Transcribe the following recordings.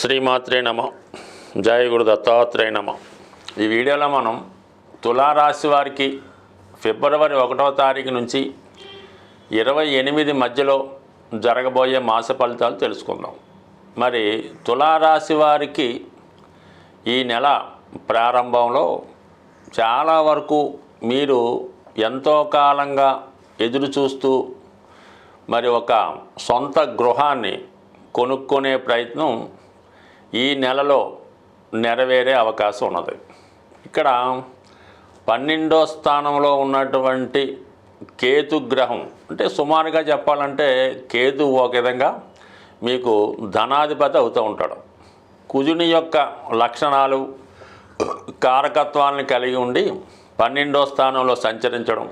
శ్రీమాత్రే నమ. జయ గురు దత్తాత్రేయ నమ. ఈ వీడియోలో మనం తులారాశి వారికి ఫిబ్రవరి 1వ తారీఖు నుంచి 28 మధ్యలో జరగబోయే మాస ఫలితాలు తెలుసుకుందాం. మరి తులారాశి వారికి ఈ నెల ప్రారంభంలో చాలా వరకు మీరు ఎంతో కాలంగా ఎదురు చూస్తూ మరి ఒక సొంత గృహాన్ని కొనుక్కునే ప్రయత్నం ఈ నెలలో నెరవేరే అవకాశం ఉన్నది. ఇక్కడ 12వ స్థానంలో ఉన్నటువంటి కేతు గ్రహం, అంటే సుమారుగా చెప్పాలంటే కేతు ఒక విధంగా మీకు ధనాధిపతి అవుతూ ఉంటాడు. కుజుని యొక్క లక్షణాలు కారకత్వాన్ని కలిగి ఉండి 12వ స్థానంలో సంచరించడం,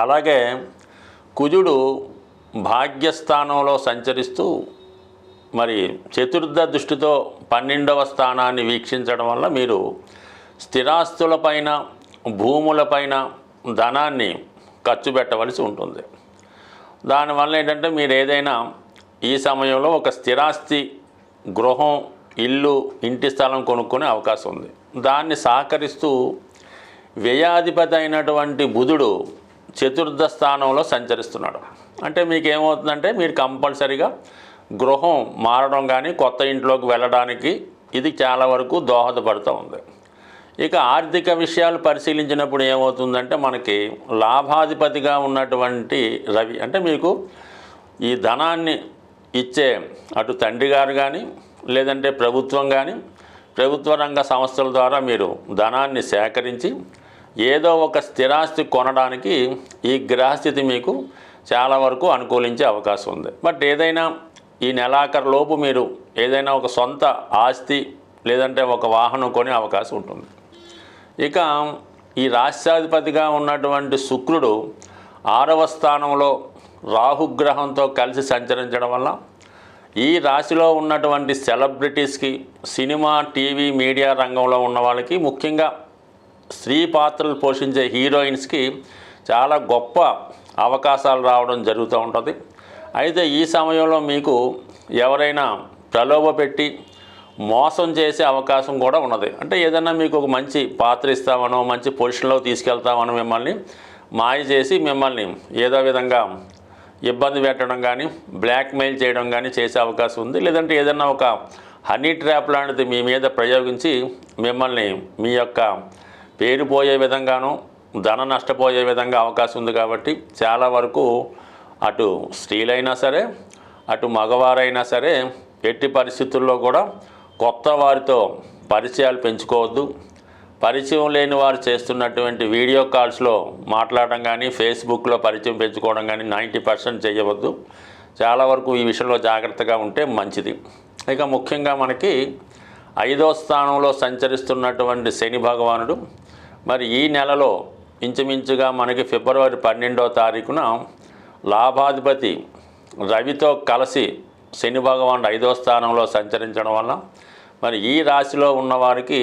అలాగే కుజుడు భాగ్యస్థానంలో సంచరిస్తూ మరి చతుర్థ దృష్టితో 12వ స్థానాన్ని వీక్షించడం వల్ల మీరు స్థిరాస్తులపైన భూములపైన ధనాన్ని ఖర్చు పెట్టవలసి ఉంటుంది. దానివల్ల ఏంటంటే మీరు ఏదైనా ఈ సమయంలో ఒక స్థిరాస్తి గృహం, ఇల్లు, ఇంటి స్థలం కొనుక్కునే అవకాశం ఉంది. దాన్ని సహకరిస్తూ వ్యయాధిపతి అయినటువంటి బుధుడు చతుర్థ స్థానంలో సంచరిస్తున్నాడు. అంటే మీకు ఏమవుతుందంటే మీరు కంపల్సరీగా గృహం మారడం కానీ కొత్త ఇంట్లోకి వెళ్ళడానికి ఇది చాలా వరకు దోహదపడుతూ ఉంది. ఇక ఆర్థిక విషయాలు పరిశీలించినప్పుడు ఏమవుతుందంటే మనకి లాభాధిపతిగా ఉన్నటువంటి రవి, అంటే మీకు ఈ ధనాన్ని ఇచ్చే అటు తండ్రి గారు కానీ లేదంటే ప్రభుత్వం కానీ ప్రభుత్వ రంగ సంస్థల ద్వారా మీరు ధనాన్ని సేకరించి ఏదో ఒక స్థిరాస్తి కొనడానికి ఈ గ్రహస్థితి మీకు చాలా వరకు అనుకూలించే అవకాశం ఉంది. బట్ ఏదైనా ఈ నెలాఖరులోపు మీరు ఏదైనా ఒక సొంత ఆస్తి లేదంటే ఒక వాహనం కొనే అవకాశం ఉంటుంది. ఇక ఈ రాష్ట్రాధిపతిగా ఉన్నటువంటి శుక్రుడు 6వ స్థానంలో రాహుగ్రహంతో కలిసి సంచరించడం వల్ల ఈ రాశిలో ఉన్నటువంటి సెలబ్రిటీస్కి, సినిమా, టీవీ, మీడియా రంగంలో ఉన్న వాళ్ళకి, ముఖ్యంగా స్త్రీ పాత్రలు పోషించే హీరోయిన్స్కి చాలా గొప్ప అవకాశాలు రావడం జరుగుతూ ఉంటుంది. అయితే ఈ సమయంలో మీకు ఎవరైనా ప్రలోభ పెట్టి మోసం చేసే అవకాశం కూడా ఉన్నది. అంటే ఏదైనా మీకు ఒక మంచి పాత్ర ఇస్తామనో మంచి పొజిషన్లో తీసుకెళ్తామనో మిమ్మల్ని మాయ చేసి మిమ్మల్ని ఏదో విధంగా ఇబ్బంది పెట్టడం కానీ బ్లాక్మెయిల్ చేయడం కానీ చేసే అవకాశం ఉంది. లేదంటే ఏదైనా ఒక హనీ ట్రాప్ లాంటిది మీ మీద ప్రయోగించి మిమ్మల్ని మీ యొక్క పేరు పోయే విధంగానూ ధన నష్టపోయే విధంగా అవకాశం ఉంది. కాబట్టి చాలా వరకు అటు స్త్రీలైనా సరే అటు మగవారైనా సరే ఎట్టి పరిస్థితుల్లో కూడా కొత్త వారితో పరిచయాలు పెంచుకోవద్దు. పరిచయం లేని వారు చేస్తున్నటువంటి వీడియో కాల్స్లో మాట్లాడడం కానీ ఫేస్బుక్లో పరిచయం పెంచుకోవడం కానీ 90% చేయవద్దు. చాలా వరకు ఈ విషయంలో జాగ్రత్తగా ఉంటే మంచిది. ఇక ముఖ్యంగా మనకి 5వ స్థానంలో సంచరిస్తున్నటువంటి శని భగవానుడు మరి ఈ నెలలో ఇంచుమించుగా మనకి ఫిబ్రవరి 12వ తారీఖున లాభాధిపతి రవితో కలిసి శని భగవానుడు 5వ స్థానంలో సంచరించడం వల్ల మరి ఈ రాశిలో ఉన్నవారికి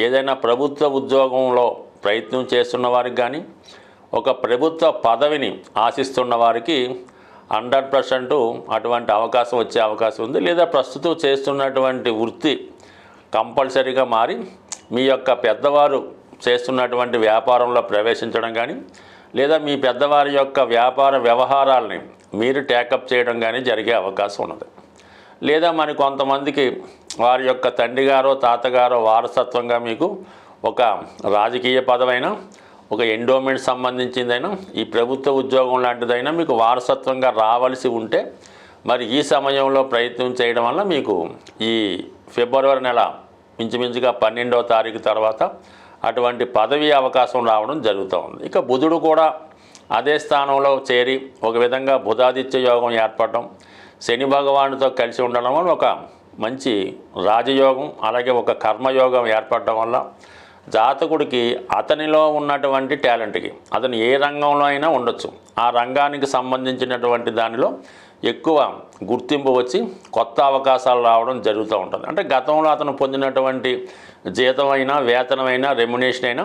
ఏదైనా ప్రభుత్వ ఉద్యోగంలో ప్రయత్నం చేస్తున్న వారికి కానీ ఒక ప్రభుత్వ పదవిని ఆశిస్తున్న వారికి 100% అటువంటి అవకాశం వచ్చే అవకాశం ఉంది. లేదా ప్రస్తుతం చేస్తున్నటువంటి వృత్తి కంపల్సరీగా మారి మీ యొక్క పెద్దవారు చేస్తున్నటువంటి వ్యాపారంలో ప్రవేశించడం కానీ లేదా మీ పెద్దవారి యొక్క వ్యాపార వ్యవహారాలని మీరు టేకప్ చేయడం కానీ జరిగే అవకాశం ఉన్నది. లేదా మరి కొంతమందికి వారి యొక్క తండ్రి గారో తాతగారో వారసత్వంగా మీకు ఒక రాజకీయ పదవైనా ఒక ఎండోమెంట్ సంబంధించిందైనా ఈ ప్రభుత్వ ఉద్యోగం లాంటిదైనా మీకు వారసత్వంగా రావాల్సి ఉంటే మరి ఈ సమయంలో ప్రయత్నం చేయడం వల్ల మీకు ఈ ఫిబ్రవరి నెల ఇంచుమించుగా 12వ తారీఖు తర్వాత అటువంటి పదవి అవకాశం రావడం జరుగుతూ ఉంది. ఇక బుధుడు కూడా అదే స్థానంలో చేరి ఒక విధంగా బుధాదిత్య యోగం ఏర్పడడం, శని భగవానుడితో కలిసి ఉండడం వల్ల ఒక మంచి రాజయోగం అలాగే ఒక కర్మయోగం ఏర్పడడం వల్ల జాతకుడికి అతనిలో ఉన్నటువంటి టాలెంట్కి అతను ఏ రంగంలో అయినా ఉండొచ్చు, ఆ రంగానికి సంబంధించినటువంటి దానిలో ఎక్కువ గుర్తింపు వచ్చి కొత్త అవకాశాలు రావడం జరుగుతూ ఉంటుంది. అంటే గతంలో అతను పొందినటువంటి జీతమైనా వేతనమైనా రెమ్యునేషన్ అయినా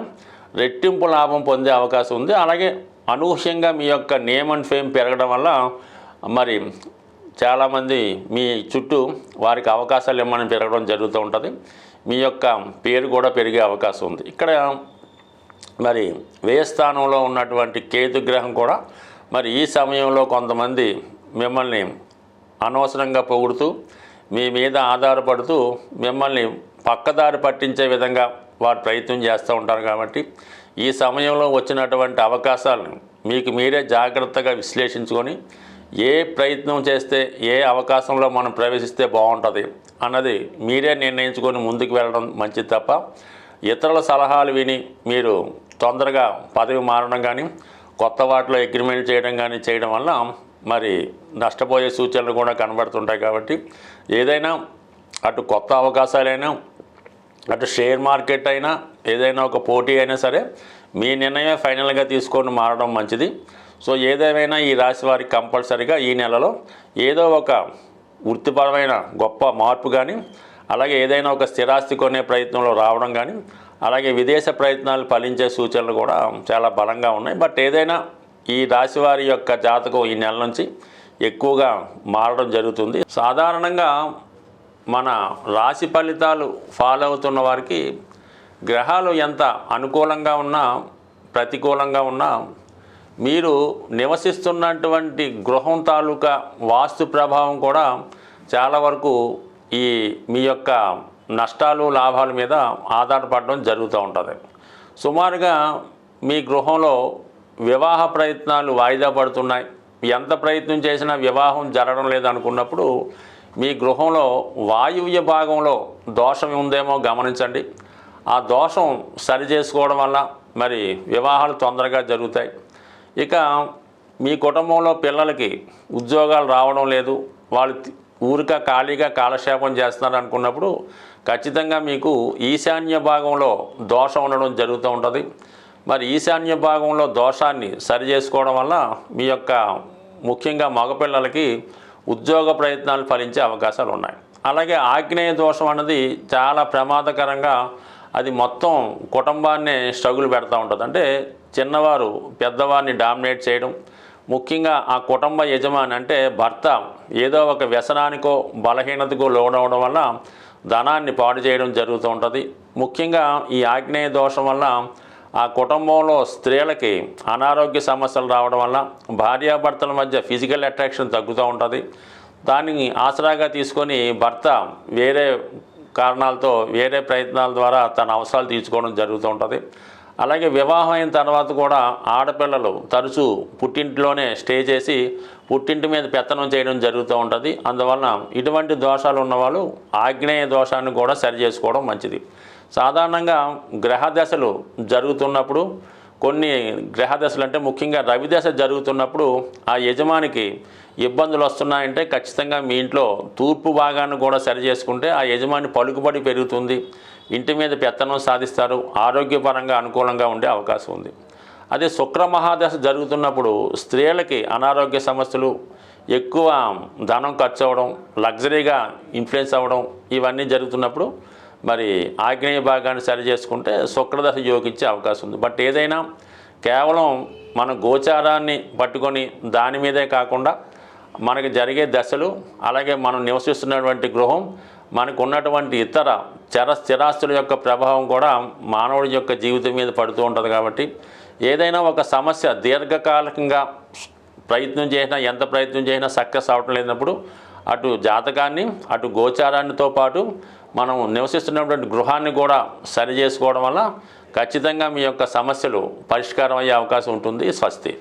రెట్టింపు లాభం పొందే అవకాశం ఉంది. అలాగే అనూహ్యంగా మీ యొక్క నేమ్ అండ్ ఫేమ్ పెరగడం వల్ల మరి చాలామంది మీ చుట్టూ వారికి అవకాశాలు ఇవ్వమని పెరగడం జరుగుతూ ఉంటుంది. మీ యొక్క పేరు కూడా పెరిగే అవకాశం ఉంది. ఇక్కడ మరి వ్యయ స్థానంలో ఉన్నటువంటి కేతు గ్రహం కూడా మరి ఈ సమయంలో కొంతమంది మిమ్మల్ని అనవసరంగా పొగుడుతూ మీ మీద ఆధారపడుతూ మిమ్మల్ని పక్కదారి పట్టించే విధంగా వారు ప్రయత్నం చేస్తూ ఉంటారు. కాబట్టి ఈ సమయంలో వచ్చినటువంటి అవకాశాలను మీకు మీరే జాగ్రత్తగా విశ్లేషించుకొని ఏ ప్రయత్నం చేస్తే ఏ అవకాశంలో మనం ప్రవేశిస్తే బాగుంటుంది అన్నది మీరే నిర్ణయించుకొని ముందుకు వెళ్ళడం మంచిది తప్ప ఇతరుల సలహాలు విని మీరు తొందరగా పదవి మారడం కానీ కొత్త వాటిలో అగ్రిమెంట్ చేయడం కానీ చేయడం వల్ల మరి నష్టపోయే సూచనలు కూడా కనబడుతుంటాయి. కాబట్టి ఏదైనా అటు కొత్త అవకాశాలైనా అటు షేర్ మార్కెట్ అయినా ఏదైనా ఒక పోటీ అయినా సరే మీ నిర్ణయమే ఫైనల్గా తీసుకొని మారడం మంచిది. సో ఏదేమైనా ఈ రాశి వారికి కంపల్సరీగా ఈ నెలలో ఏదో ఒక వృత్తిపరమైన గొప్ప మార్పు కానీ అలాగే ఏదైనా ఒక స్థిరాస్తి కొనే ప్రయత్నంలో రావడం కానీ అలాగే విదేశ ప్రయత్నాలు ఫలించే సూచనలు కూడా చాలా బలంగా ఉన్నాయి. బట్ ఏదైనా ఈ రాశి వారి యొక్క జాతకం ఈ నెల నుంచి ఎక్కువగా మారడం జరుగుతుంది. సాధారణంగా మన రాశి ఫలితాలు ఫాలో అవుతున్న వారికి గ్రహాలు ఎంత అనుకూలంగా ఉన్నా ప్రతికూలంగా ఉన్నా మీరు నివసిస్తున్నటువంటి గృహం తాలూకా వాస్తు ప్రభావం కూడా చాలా వరకు ఈ మీ యొక్క నష్టాలు లాభాల మీద ఆధారపడడం జరుగుతూ ఉంటుంది. సుమారుగా మీ గృహంలో వివాహ ప్రయత్నాలు వాయిదా పడుతున్నాయి, ఎంత ప్రయత్నం చేసినా వివాహం జరగడం లేదనుకున్నప్పుడు మీ గృహంలో వాయువ్య భాగంలో దోషం ఉందేమో గమనించండి. ఆ దోషం సరి చేసుకోవడం వల్ల మరి వివాహాలు తొందరగా జరుగుతాయి. ఇక మీ కుటుంబంలో పిల్లలకి ఉద్యోగాలు రావడం లేదు, వాళ్ళు ఊరిక ఖాళీగా కాలక్షేపం చేస్తున్నారు అనుకున్నప్పుడు ఖచ్చితంగా మీకు ఈశాన్య భాగంలో దోషం ఉండడం జరుగుతూ ఉంటుంది. మరి ఈశాన్య భాగంలో దోషాన్ని సరి చేసుకోవడం వల్ల మీ యొక్క ముఖ్యంగా మగపిల్లలకి ఉద్యోగ ప్రయత్నాలు ఫలించే అవకాశాలు ఉన్నాయి. అలాగే ఆగ్నేయ దోషం అన్నది చాలా ప్రమాదకరంగా అది మొత్తం కుటుంబాన్నే స్ట్రగుల్ పెడతా ఉంటుంది. అంటే చిన్నవారు పెద్దవారిని డామినేట్ చేయడం, ముఖ్యంగా ఆ కుటుంబ యజమాని అంటే భర్త ఏదో ఒక వ్యసనానికో బలహీనతకో లోనవడం వల్ల ధనాన్ని పాడు చేయడం జరుగుతూ ఉంటుంది. ముఖ్యంగా ఈ ఆగ్నేయ దోషం వల్ల ఆ కుటుంబంలో స్త్రీలకి అనారోగ్య సమస్యలు రావడం వల్ల భార్యాభర్తల మధ్య ఫిజికల్ అట్రాక్షన్ తగ్గుతూ ఉంటుంది. దాన్ని ఆసరాగా తీసుకొని భర్త వేరే కారణాలతో వేరే ప్రయత్నాల ద్వారా తన అవసరాలు తీర్చుకోవడం జరుగుతూ ఉంటుంది. అలాగే వివాహం అయిన తర్వాత కూడా ఆడపిల్లలు తరచూ పుట్టింటిలోనే స్టే చేసి పుట్టింటి మీద పెత్తనం చేయడం జరుగుతూ ఉంటుంది. అందువలన ఇటువంటి దోషాలు ఉన్నవాళ్ళు ఆగ్నేయ దోషాన్ని కూడా సరి చేసుకోవడం మంచిది. సాధారణంగా గ్రహ దశలు జరుగుతున్నప్పుడు కొన్ని గ్రహ దశలు అంటే ముఖ్యంగా రవి దశ జరుగుతున్నప్పుడు ఆ యజమానికి ఇబ్బందులు వస్తున్నాయంటే ఖచ్చితంగా మీ ఇంట్లో తూర్పు భాగాన్ని కూడా సరి చేసుకుంటే ఆ యజమాని పలుకుబడి పెరుగుతుంది, ఇంటి మీద పెత్తనం సాధిస్తారు, ఆరోగ్యపరంగా అనుకూలంగా ఉండే అవకాశం ఉంది. అదే శుక్ర మహాదశ జరుగుతున్నప్పుడు స్త్రీలకి అనారోగ్య సమస్యలు, ఎక్కువ ధనం ఖర్చు అవ్వడం, లగ్జరీగా ఇన్ఫ్లుయెన్స్ అవ్వడం ఇవన్నీ జరుగుతున్నప్పుడు మరి ఆగ్నేయ భాగాన్ని సరి చేసుకుంటే శుక్రదశ యోగించే అవకాశం ఉంది. బట్ ఏదైనా కేవలం మన గోచారాన్ని పట్టుకొని దాని మీదే కాకుండా మనకి జరిగే దశలు అలాగే మనం నివసిస్తున్నటువంటి గృహం మనకు ఉన్నటువంటి ఇతర స్థిరాస్తుల యొక్క ప్రభావం కూడా మానవుడి యొక్క జీవితం మీద పడుతూ ఉంటుంది. కాబట్టి ఏదైనా ఒక సమస్య దీర్ఘకాలికంగా ప్రయత్నం చేసినా ఎంత ప్రయత్నం చేసినా సక్సెస్ అవ్వటం లేనప్పుడు అటు జాతకాన్ని అటు గోచారాన్నితో పాటు మనం నివసిస్తున్నటువంటి గృహాన్ని కూడా సరి చేసుకోవడం వల్ల ఖచ్చితంగా మీ యొక్క సమస్యలు పరిష్కారం అయ్యే అవకాశం ఉంటుంది. స్వస్తి.